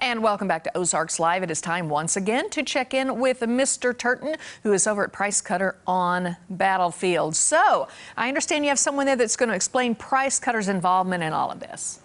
And welcome back to Ozarks Live. It is time once again to check in with Mr. Turton, who is over at Price Cutter on Battlefield. So I understand you have someone there that's going to explain Price Cutter's involvement in all of this.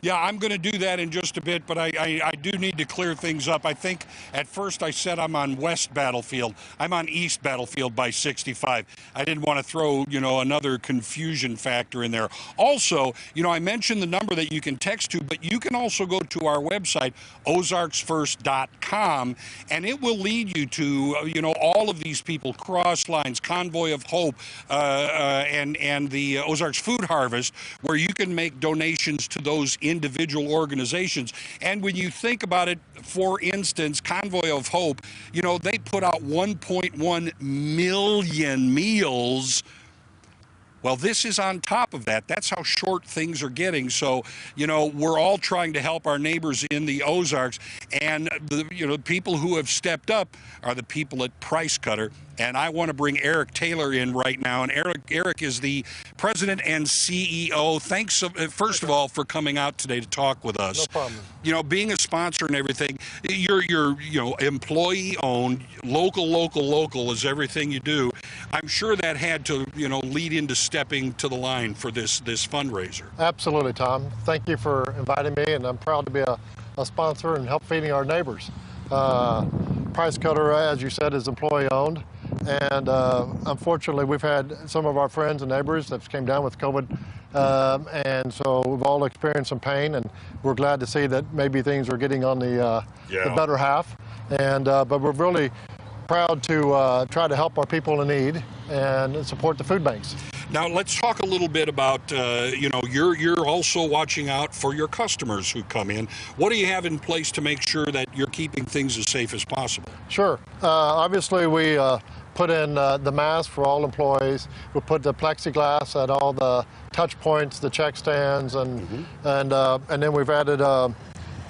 Yeah, I'm going to do that in just a bit, but I do need to clear things up. I think at first I said I'm on West Battlefield. I'm on East Battlefield by 65. I didn't want to throw, another confusion factor in there. Also, I mentioned the number that you can text to, but you can also go to our website, ozarsfirst.com, and it will lead you to, all of these people, Crosslines, Convoy of Hope, and the Ozarks Food Harvest, where you can make donations to those individual organizations. And when you think about it, for instance, Convoy of Hope, they put out 1.1 million meals. Well, this is on top of that. That's how short things are getting. So, we're all trying to help our neighbors in the Ozarks. And, the people who have stepped up are the people at Price Cutter. And I want to bring Eric Taylor in right now. And Eric is the president and CEO. Thanks, first of all, for coming out today to talk with us. No problem. Being a sponsor and everything, you're employee-owned, local is everything you do. I'm sure that had to, lead into stepping to the line for this fundraiser. Absolutely, Tom. Thank you for inviting me, and I'm proud to be a sponsor and help feeding our neighbors. Price Cutter, as you said, is employee-owned, and unfortunately, we've had some of our friends and neighbors that came down with COVID, and so we've all experienced some pain, and we're glad to see that maybe things are getting on the better half, and but we're really proud to try to help our people in need and support the food banks. Now let's talk a little bit about, you're also watching out for your customers who come in. What do you have in place to make sure that you're keeping things as safe as possible? Sure. Obviously, we put in the mask for all employees. We put the plexiglass at all the touch points, the check stands, and then we've added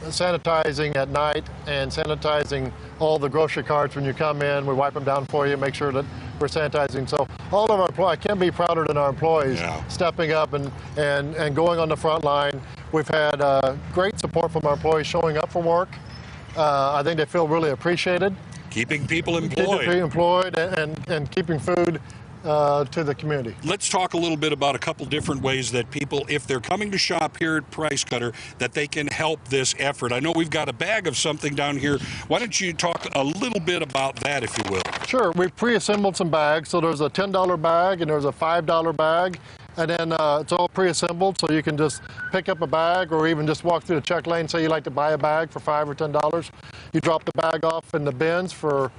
sanitizing at night and sanitizing all the grocery carts when you come in. We wipe them down for you, make sure that we're sanitizing. So all of our employees, I can't be prouder than our employees stepping up and going on the front line. We've had great support from our employees showing up for work. I think they feel really appreciated. Keeping people employed. Keeping people employed and keeping food to the community. Let's talk a little bit about a couple different ways that people, if they're coming to shop here at Price Cutter, that they can help this effort. I know we've got a bag of something down here. Why don't you talk a little bit about that, if you will? Sure. We've pre-assembled some bags. So there's a $10 bag and there's a $5 bag. And then it's all pre-assembled, so you can just pick up a bag or even just walk through the check lane. Say you like to buy a bag for $5 or $10. You drop the bag off in the bins for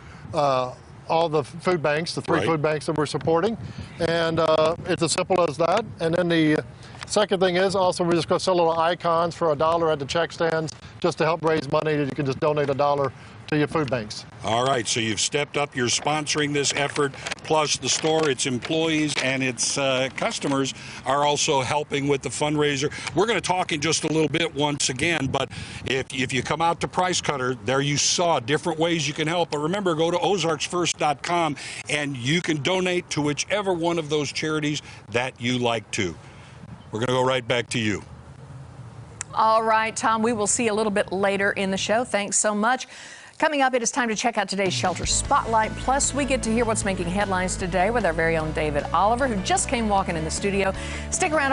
all the food banks, the three food banks that we're supporting. And it's as simple as that. And then the second thing is also we're just going to sell little icons for $1 at the check stands just to help raise money. You can just donate $1 to your food banks. All right, so you've stepped up, you're sponsoring this effort, plus the store, its employees and its customers are also helping with the fundraiser. We're going to talk in just a little bit once again, but if you come out to Price Cutter, there you saw different ways you can help. But remember, go to ozarsfirst.com and you can donate to whichever one of those charities that you like to. We're going to go right back to you. All right, Tom, we will see you a little bit later in the show. Thanks so much. Coming up, it is time to check out today's Shelter Spotlight. Plus, we get to hear what's making headlines today with our very own David Oliver, who just came walking in the studio. Stick around.